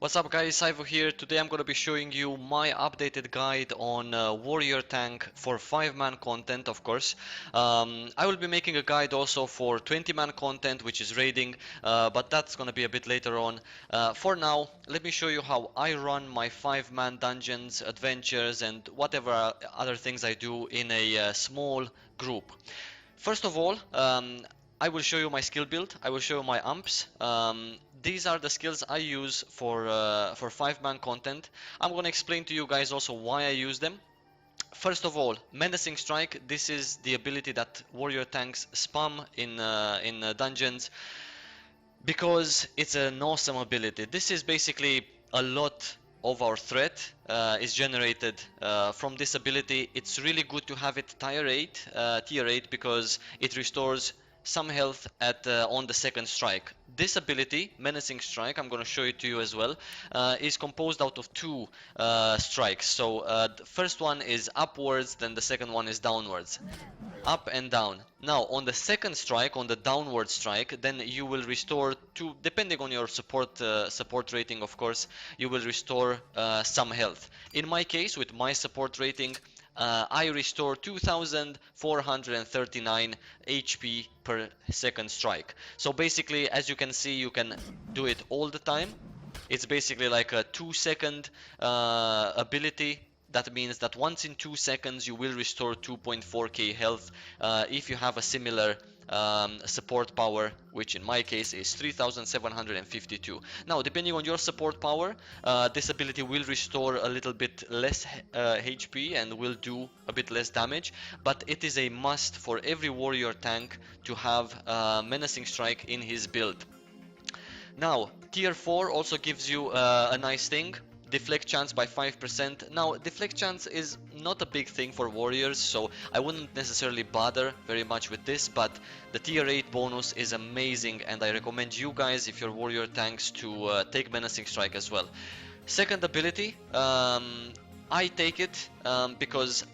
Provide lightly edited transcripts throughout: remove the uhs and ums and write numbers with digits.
What's up guys, Ivo here. Today I'm going to be showing you my updated guide on Warrior Tank for 5-man content, of course. I will be making a guide also for 20-man content, which is raiding, but that's going to be a bit later on. For now, let me show you how I run my 5-man dungeons, adventures, and whatever other things I do in a small group. First of all, I will show you my skill build. I will show you my amps. These are the skills I use for 5-man content. I'm gonna explain to you guys also why I use them. First of all, Menacing Strike. This is the ability that warrior tanks spam in dungeons because it's an awesome ability. This is basically a lot of our threat is generated from this ability. It's really good to have it tier 8 because it restores some health at on the second strike. This ability, Menacing Strike, I'm going to show it to you as well, is composed out of two strikes. So the first one is upwards, then the second one is downwards. Up and down. Now on the second strike, on the downward strike, then you will restore two, depending on your support rating, of course, you will restore some health. In my case, with my support rating, I restore 2439 HP per second strike. So basically, as you can see, you can do it all the time. It's basically like a 2-second ability. That means that once in 2 seconds you will restore 2.4k health if you have a similar support power, which in my case is 3752. Now, depending on your support power, this ability will restore a little bit less HP and will do a bit less damage, but it is a must for every warrior tank to have Menacing Strike in his build. Now, tier 4 also gives you a nice thing. Deflect chance by 5%. Now, deflect chance is not a big thing for warriors, so I wouldn't necessarily bother very much with this, but the tier 8 bonus is amazing, and I recommend you guys, if you're warrior tanks, to take Menacing Strike as well. Second ability, I take it because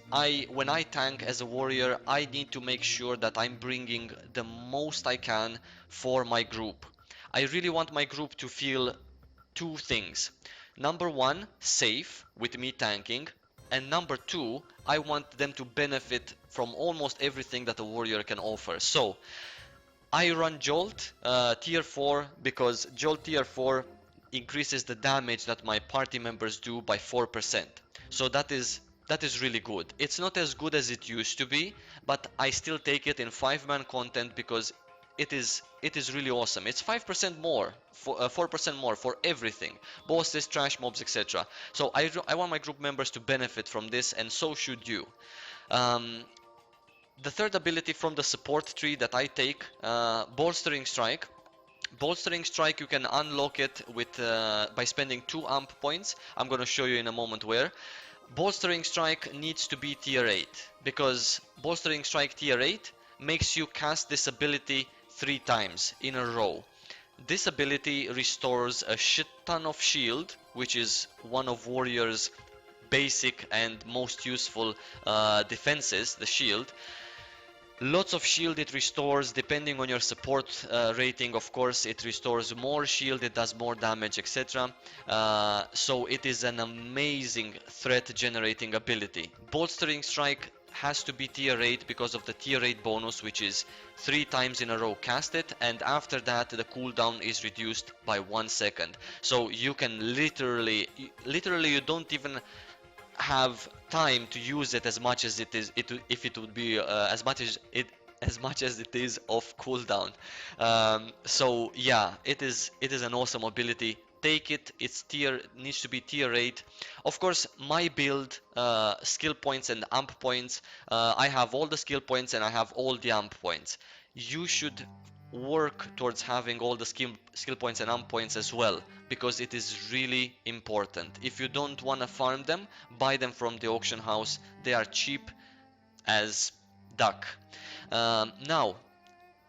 when I tank as a warrior, I need to make sure that I'm bringing the most I can for my group. I really want my group to feel two things. Number one, safe with me tanking, and number two, I want them to benefit from almost everything that a warrior can offer. So I run Jolt tier 4 because Jolt tier 4 increases the damage that my party members do by 4%. So that is really good. It's not as good as it used to be, but I still take it in 5-man content because it is really awesome. It's 5% more, 4% more for everything, bosses, trash mobs, etc. So I want my group members to benefit from this, and so should you. The third ability from the support tree that I take, Bolstering Strike. Bolstering Strike, you can unlock it with by spending 2 amp points. I'm gonna show you in a moment where. Bolstering Strike needs to be tier 8 because Bolstering Strike tier 8 makes you cast this ability 3 times in a row. This ability restores a shit ton of shield, which is one of warrior's basic and most useful defenses, the shield. Lots of shield it restores, depending on your support rating, of course. It restores more shield, it does more damage, etc. So it is an amazing threat generating ability. Bolstering Strike has to be tier 8 because of the tier 8 bonus, which is 3 times in a row cast it, and after that the cooldown is reduced by 1 second. So you can literally you don't even have time to use it as much as it is if it would be as much as it is off cooldown. So yeah, it is an awesome ability. Take it. Needs to be tier 8. Of course, my build, skill points and amp points, I have all the skill points and I have all the amp points. You should work towards having all the skill points and amp points as well, because it is really important. If you don't want to farm them, buy them from the auction house. They are cheap as duck. Now,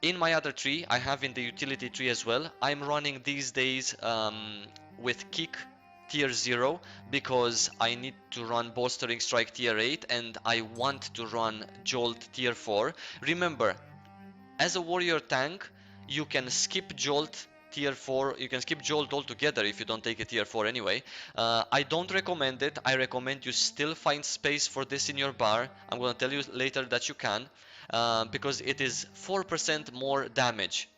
in my other tree, I have in the utility tree as well, I'm running these days with Kick tier 0 because I need to run Bolstering Strike tier 8 and I want to run Jolt tier 4. Remember, as a warrior tank, you can skip Jolt tier 4, you can skip Jolt altogether if you don't take a tier 4 anyway. I don't recommend it. I recommend you still find space for this in your bar. I'm gonna tell you later that you can, because it is 4% more damage.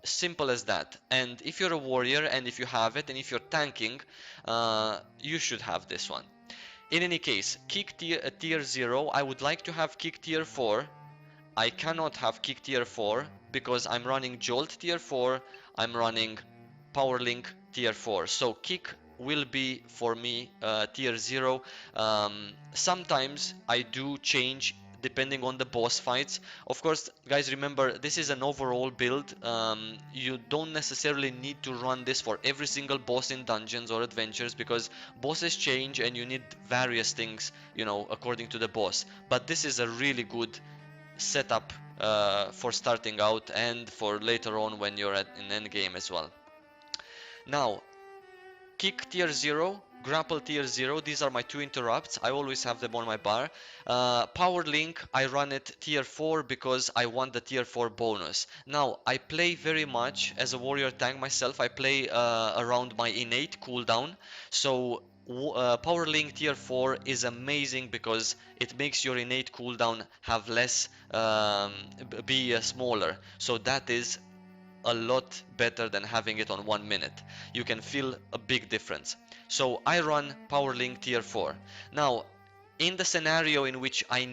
Simple as that. And if you're a warrior and if you have it and if you're tanking, you should have this one. In any case, kick tier 0, I would like to have kick tier 4. I cannot have kick tier 4 because I'm running Jolt tier 4, I'm running Power Link tier 4. So kick will be for me tier 0. Sometimes I do change depending on the boss fights. Of course, guys, remember this is an overall build. You don't necessarily need to run this for every single boss in dungeons or adventures because bosses change and you need various things, you know, according to the boss. But this is a really good setup for starting out and for later on when you're at an end game as well. Now, kick tier 0, grapple tier 0, these are my two interrupts. I always have them on my bar. Power link, I run it tier 4 because I want the tier 4 bonus. Now, I play very much as a warrior tank myself. I play around my innate cooldown. So Power Link tier 4 is amazing because it makes your innate cooldown have less, be smaller. So that is a lot better than having it on 1 minute. You can feel a big difference. So I run Power Link tier 4. Now, in the scenario in which I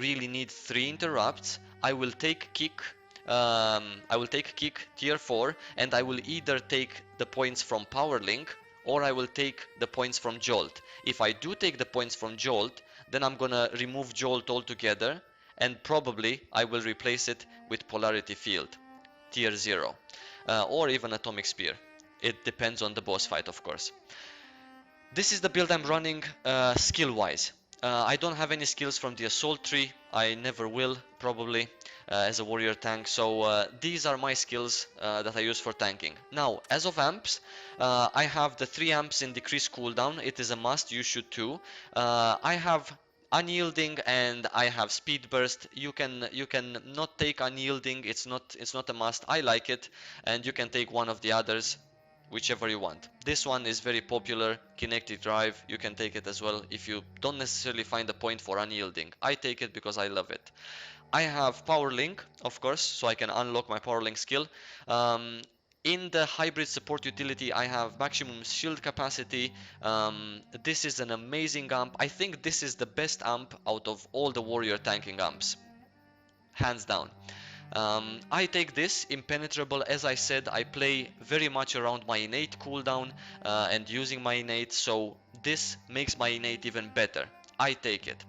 really need 3 interrupts, I will take kick. I will take kick tier 4 and I will either take the points from Power Link or I will take the points from Jolt. If I do take the points from Jolt, then I'm gonna remove Jolt altogether and probably I will replace it with Polarity Field, tier 0, or even Atomic Spear. It depends on the boss fight, of course. This is the build I'm running skill-wise. I don't have any skills from the Assault tree. I never will, probably, as a warrior tank. So these are my skills that I use for tanking. Now, as of amps, I have the 3 amps in decreased cooldown. It is a must, you should too. I have unyielding and I have speed burst. You can not take unyielding. It's not a must. I like it, and you can take one of the others, whichever you want. This one is very popular, kinetic drive. You can take it as well if you don't necessarily find a point for unyielding. I take it because I love it. I have Power Link, of course, so I can unlock my Power Link skill. In the hybrid support utility, I have maximum shield capacity. This is an amazing amp. I think this is the best amp out of all the warrior tanking amps, hands down. I take this impenetrable. As I said, I play very much around my innate cooldown and using my innate, so this makes my innate even better. I take it.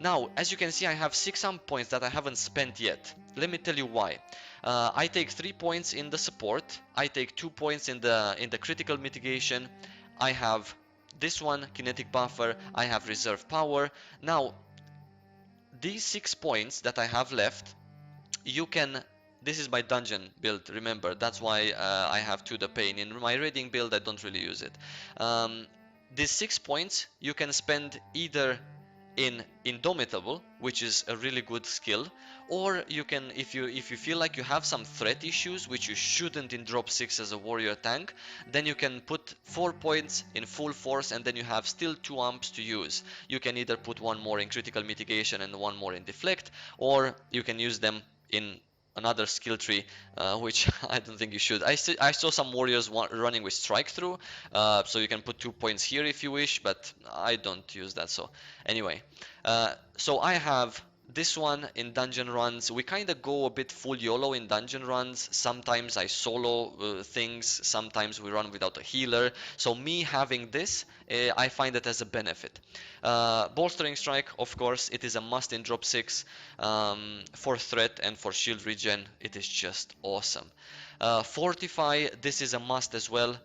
Now, as you can see, I have 6 amp points that I haven't spent yet. Let me tell you why. I take 3 points in the support. I take 2 points in the critical mitigation. I have this one, kinetic buffer. I have reserve power. Now, these 6 points that I have left, you can, this is my dungeon build, remember, that's why I have to the pain. In my raiding build I don't really use it. These 6 points you can spend either in Indomitable, which is a really good skill, or you can, if you feel like you have some threat issues, which you shouldn't in drop 6 as a warrior tank, then you can put 4 points in full force and then you have still 2 amps to use. You can either put 1 more in critical mitigation and 1 more in deflect, or you can use them in another skill tree, which I don't think you should. I saw some warriors running with strike through, so you can put 2 points here if you wish, but I don't use that. So anyway, so I have this one in dungeon runs. We kind of go a bit full YOLO in dungeon runs. Sometimes I solo things, sometimes we run without a healer. So me having this, I find it as a benefit. Bolstering Strike, of course, it is a must in drop 6 for threat and for shield regen. It is just awesome. Fortify, this is a must as well.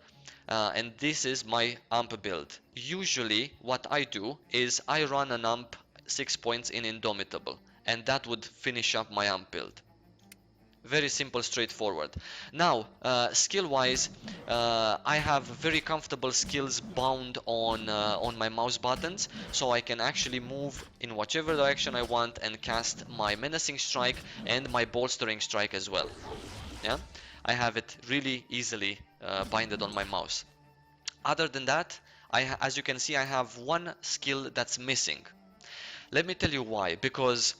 And this is my amp build. Usually what I do is I run an amp 6 points in Indomitable, and that would finish up my amp build. Very simple, straightforward. Now, skill-wise, I have very comfortable skills bound on my mouse buttons, so I can actually move in whichever direction I want and cast my Menacing Strike and my Bolstering Strike as well. Yeah, I have it really easily binded on my mouse. Other than that, as you can see, I have one skill that's missing. Let me tell you why. Because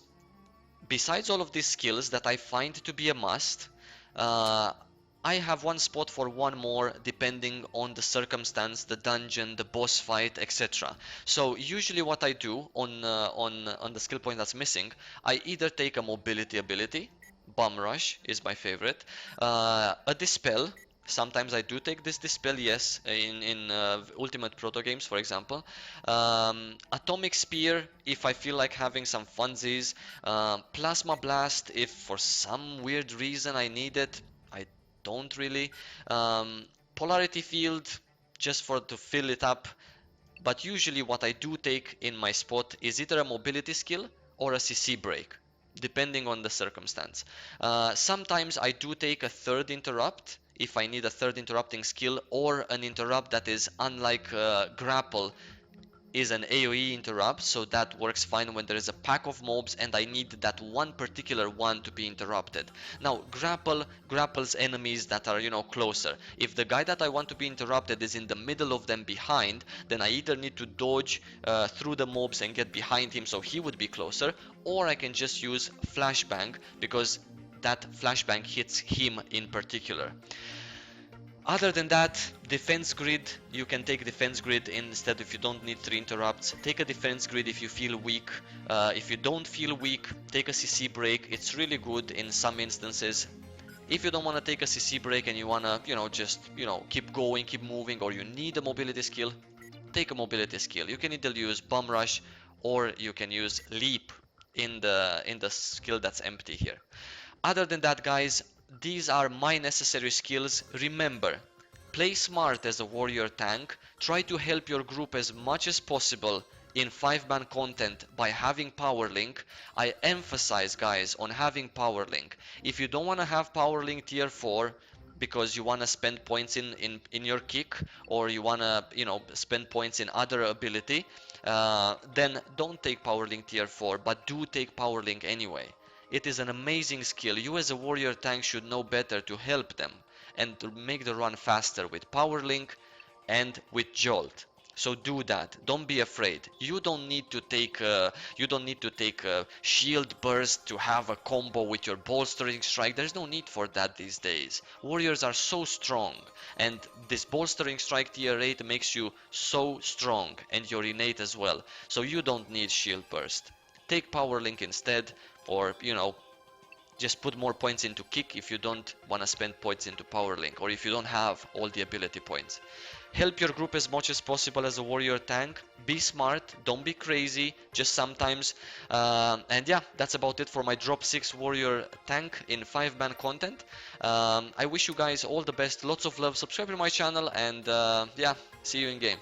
besides all of these skills that I find to be a must, uh, I have one spot for one more depending on the circumstance, the dungeon, the boss fight, etc. So usually what I do on the skill point that's missing, I either take a mobility ability, Bomb Rush is my favorite, a Dispel. Sometimes I do take this Dispel, yes, in Ultimate Proto games, for example. Atomic Spear, if I feel like having some funsies. Plasma Blast, if for some weird reason I need it. I don't really. Polarity Field, just for to fill it up. But usually what I do take in my spot is either a mobility skill or a CC break, depending on the circumstance. Sometimes I do take a third interrupt if I need a third interrupting skill, or an interrupt that is unlike grapple is an AoE interrupt, so that works fine when there is a pack of mobs and I need that one particular one to be interrupted. Now, grapples enemies that are, closer. If the guy that I want to be interrupted is in the middle of them behind, then I either need to dodge through the mobs and get behind him so he would be closer, or I can just use flashbang because that flashbang hits him in particular. Other than that, defense grid, you can take defense grid instead if you don't need 3 interrupts. Take a defense grid if you feel weak. If you don't feel weak, take a CC break. It's really good in some instances. If you don't want to take a CC break and you want to, just, keep going, keep moving, or you need a mobility skill, take a mobility skill. You can either use Bomb Rush or you can use Leap in the skill that's empty here. Other than that, guys, these are my necessary skills. Remember, play smart as a warrior tank. Try to help your group as much as possible in 5-man content by having power link. I emphasize, guys, on having power link. If you don't want to have power link tier 4 because you want to spend points in your kick, or you want to spend points in other ability, then don't take power link tier 4, but do take power link anyway. It is an amazing skill. You as a warrior tank should know better to help them and to make the run faster with power link and with jolt. So do that. Don't be afraid. You don't need to take shield burst to have a combo with your bolstering strike. There's no need for that these days. Warriors are so strong, and this bolstering strike tier 8 makes you so strong, and your innate as well. So you don't need shield burst. Take power link instead, or just put more points into kick if you don't want to spend points into power link, or if you don't have all the ability points. Help your group as much as possible as a warrior tank. Be smart, don't be crazy, just sometimes. And yeah, that's about it for my drop 6 warrior tank in 5-man content. I wish you guys all the best, lots of love, subscribe to my channel, and yeah, see you in game.